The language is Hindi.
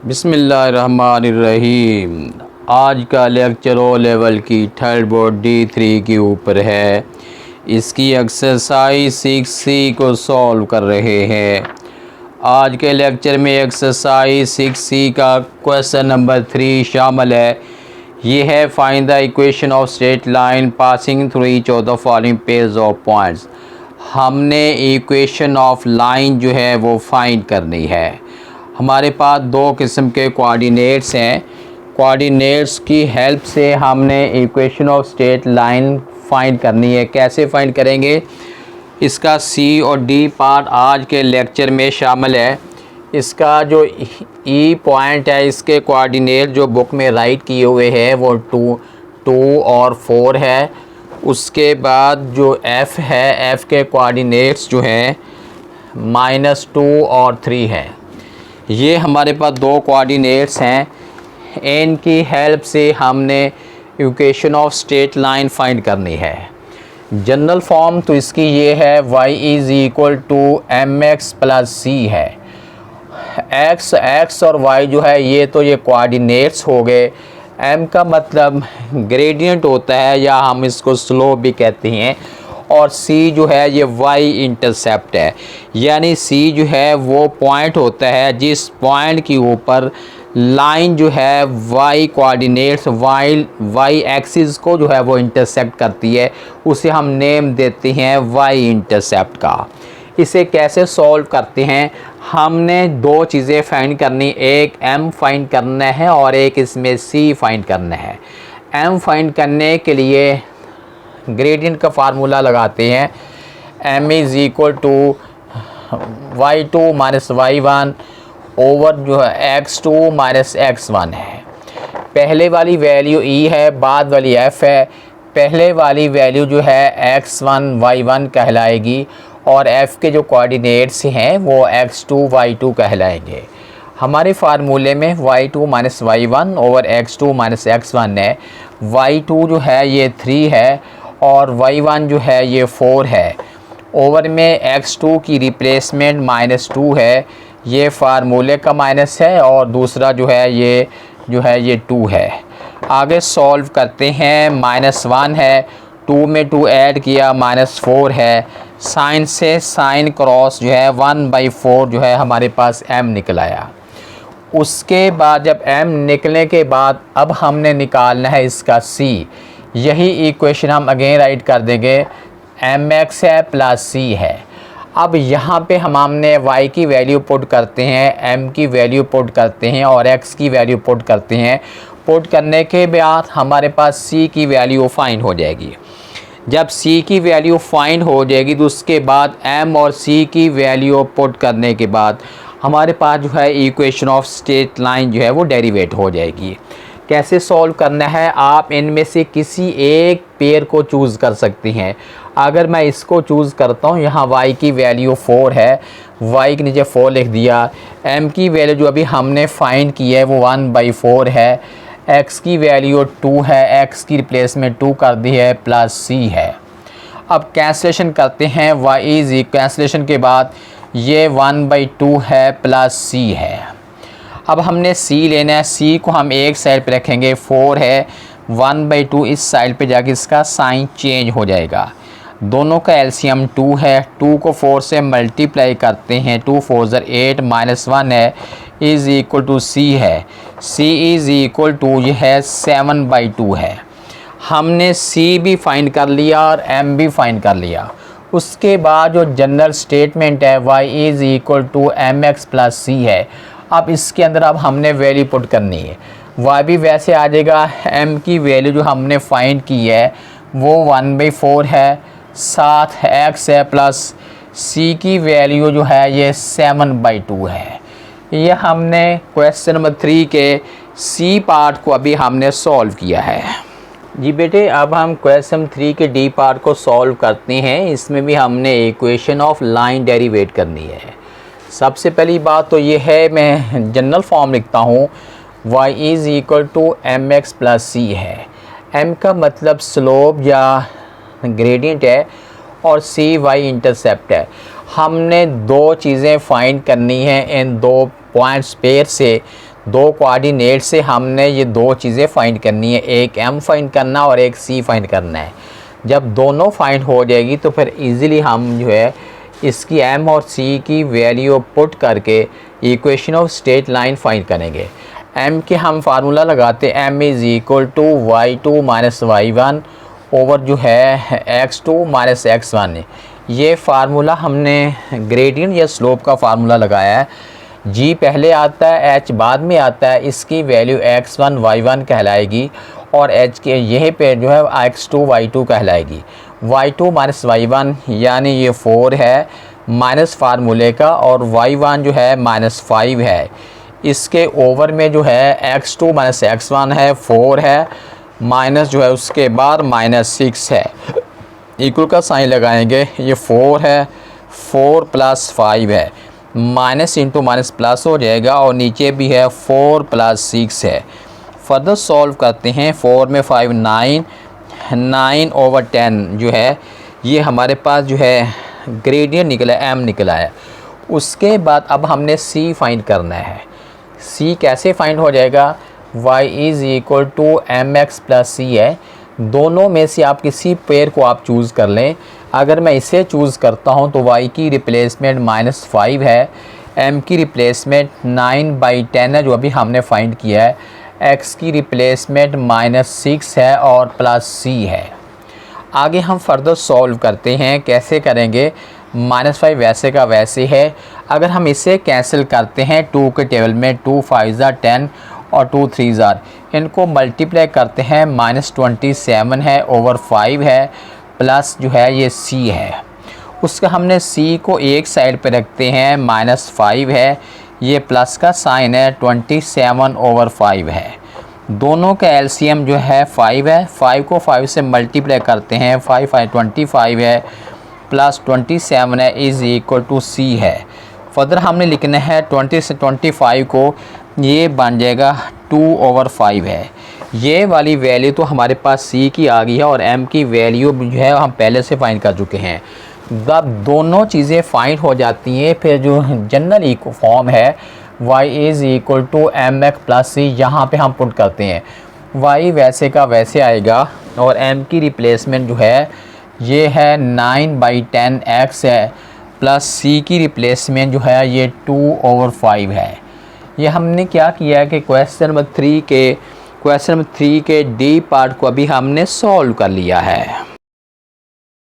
बिस्मिल्लाहिर्रहमानिर्रहीम। आज का लेक्चर ओ लेवल की थर्ड बोर्ड D3 के ऊपर है। इसकी एक्सरसाइज 6C को सॉल्व कर रहे हैं। आज के लेक्चर में एक्सरसाइज 6C का क्वेश्चन नंबर 3 शामिल है। ये है find the equation of straight line passing through each of the following pairs of points. हमने इक्वेशन ऑफ लाइन जो है वो फाइंड करनी है। हमारे पास दो किस्म के कोऑर्डिनेट्स हैं। कोऑर्डिनेट्स की हेल्प से हमने equation of straight line find करनी है। कैसे फाइंड करेंगे, इसका C और D पार्ट आज के लेक्चर में शामिल है। इसका जो E पॉइंट है, इसके कोऑर्डिनेट जो बुक में राइट किए हुए हैं वो 2 और 4 है। उसके बाद जो F है, F के कोऑर्डिनेट्स जो हैं -2 और 3 है। ये हमारे पास दो कोऑर्डिनेट्स हैं। इनकी हेल्प से हमने equation of straight line find करनी है। जनरल फॉर्म तो इसकी ये है, y = mx + c है। x और y जो है ये कोऑर्डिनेट्स हो गए। m का मतलब ग्रेडियंट होता है या हम इसको स्लोप भी कहते हैं, और C जो है ये y इंटरसेप्ट है। यानी C जो है वो पॉइंट होता है जिस पॉइंट के ऊपर लाइन जो है y कोऑर्डिनेट्स y एक्सिस को जो है वो इंटरसेप्ट करती है। उसे हम नेम देते हैं y इंटरसेप्ट का। इसे कैसे सॉल्व करते हैं, हमने दो चीज़ें फाइंड करनी, एक m फाइंड करना है और एक इसमें C फाइंड करना है। m फाइंड करने के लिए ग्रेडियंट का फार्मूला लगाते हैं। m = y2 - y1 ओवर जो है x2 - x1 है। पहले वाली वैल्यू E है, बाद वाली F है। पहले वाली वैल्यू जो है x1 y1 कहलाएगी और F के जो कोऑर्डिनेट्स हैं वो x2 y2 कहलाएंगे। हमारे फार्मूले में y2 - y1 over x2 - x1 है। y2 जो है ये 3 है और y1 जो है ये 4 है। ओवर में x2 की रिप्लेसमेंट -2 है, ये फार्मूले का माइनस है, और दूसरा जो है ये 2 है। आगे सॉल्व करते हैं। -1 है, 2 में 2 ऐड किया, -4 है। साइन से साइन क्रॉस जो है 1/4 जो है हमारे पास m निकल आया। उसके बाद जब m निकलने के बाद अब हमने निकालना है इसका C। यही इक्वेशन हम अगेन राइट कर देंगे, mx है + c है। अब यहाँ पे हमने y की वैल्यू पुट करते हैं, m की वैल्यू पुट करते हैं और x की वैल्यू पुट करते हैं। पुट करने के बाद हमारे पास c की वैल्यू फाइंड हो जाएगी। जब c की वैल्यू फाइंड हो जाएगी तो उसके बाद m और c की वैल्यू पुट करने के बाद हमारे पास जो है इक्वेशन ऑफ स्ट्रेट लाइन जो है वो डेरिवेट हो जाएगी। कैसे सॉल्व करना है, आप इनमें से किसी एक पेयर को चूज़ कर सकते हैं। अगर मैं इसको चूज़ करता हूँ, यहाँ y की वैल्यू 4 है, y के नीचे 4 लिख दिया। m की वैल्यू जो अभी हमने फाइंड की है वो 1/4 है। x की वैल्यू 2 है, x की रिप्लेसमेंट 2 कर दी है, +c है। अब कैंसलेशन करते हैं, कैंसलेशन के बाद ये 1/2 है, +c है। अब हमने C लेना है। C को हम एक साइड पे रखेंगे, 4 है, 1/2 इस साइड पे जाके इसका साइन चेंज हो जाएगा। दोनों का एलसीएम 2 है, 2 को 4 से मल्टीप्लाई करते हैं, 2 4 8 -1 है, = C है। C = है 7/2 है। हमने C भी फाइंड कर लिया और M भी फाइंड कर लिया। उसके बाद जो जनरल स्टेटमेंट है y = mx + c है। अब इसके अंदर अब हमने वैल्यू पुट करनी है। y भी वैसे आ जाएगा, m की वैल्यू जो हमने फाइंड की है वो 1/4 है, साथ x है, प्लस c की वैल्यू जो है ये 7/2 है। ये हमने क्वेश्चन नंबर 3 के C पार्ट को अभी हमने सॉल्व किया है। जी बेटे, अब हम क्वेश्चन 3 के D पार्ट को सॉल्व करते हैं। इसमें भी हमने इक्वेशन ऑफ लाइन डेरिवेट करनी है। सबसे पहली बात तो ये है, मैं जनरल फॉर्म लिखता हूँ, y = mx + c है। m का मतलब स्लोप या ग्रेडियंट है और c y इंटरसेप्ट है। हमने दो चीज़ें फाइंड करनी है इन दो पॉइंट्स पेयर से। दो कोऑर्डिनेट से हमने ये दो चीज़ें फाइंड करनी है, एक m फाइंड करना और एक c फाइंड करना है। जब दोनों फाइंड हो जाएगी तो फिर इजीली हम जो है इसकी m और c की वैल्यू पुट करके equation of straight line find करेंगे। m के हम फार्मूला लगाते हैं m is equal to y2 minus y1 over जो है x2 माइनस x1। ये फार्मूला हमने ग्रेडियंट या स्लोप का फार्मूला लगाया है। g पहले आता है, h बाद में आता है, इसकी वैल्यू x1 y1 कहलाएगी और h के यहीं पे जो है x2 y2 कहलाएगी। y2 माइनस y1 यानी ये 4 है माइनस फार्मूले का, और y1 जो है -5 है। इसके ओवर में जो है x2 माइनस x1 है 4 है, माइनस जो है उसके बाद -6 है। इक्वल का साइन लगाएंगे, ये 4 है, 4 प्लस 5 है, माइनस इंटू माइनस प्लस हो जाएगा और नीचे भी है 4 प्लस 6 है। फर्दर सॉल्व करते हैं, 4 में 5 9 ओवर 10 जो है ये हमारे पास जो है ग्रेडियंट निकला है, m निकला है। उसके बाद अब हमने c फाइंड करना है। c कैसे फाइंड हो जाएगा, y is equal to mx plus c है। दोनों में से आप किसी पेयर को आप चूज़ कर लें। अगर मैं इसे चूज़ करता हूं तो y की रिप्लेसमेंट -5 है, m की रिप्लेसमेंट 9/10 है जो अभी हमने फाइंड किया है, x की रिप्लेसमेंट -6 है और प्लस c है। आगे हम फर्दर सॉल्व करते हैं। कैसे करेंगे, -5 वैसे का वैसे है। अगर हम इसे कैंसिल करते हैं 2 के टेबल में 2 5 10 और 2 3 इनको मल्टीप्लाई करते हैं, -27 है ओवर 5 है प्लस जो है ये c है। उसका हमने c को एक साइड पे रखते हैं, -5 है, ये प्लस का साइन है, 27 ओवर 5 है। दोनों का एलसीएम जो है 5 है, 5 को 5 से मल्टीप्लाई करते हैं, 5 5 25 है प्लस 27 है इज़ इक्वल टू c है। फर्दर हमने लिखना है 20 से 25 को, ये बन जाएगा 2 ओवर 5 है। ये वाली वैल्यू तो हमारे पास c की आ गई है और m की वैल्यू जो है हम पहले से फाइंड कर चुके हैं। जब दोनों चीज़ें फाइंड हो जाती हैं फिर जो जनरल इक्व फॉर्म है y is equal to m x plus c यहाँ पर हम पुट करते हैं। y वैसे का वैसे आएगा और m की रिप्लेसमेंट जो है ये है 9/10 x है, प्लस c की रिप्लेसमेंट जो है ये 2 ओवर 5 है। ये हमने क्या किया है कि क्वेश्चन नंबर 3 के डी पार्ट को अभी हमने सॉल्व कर लिया है।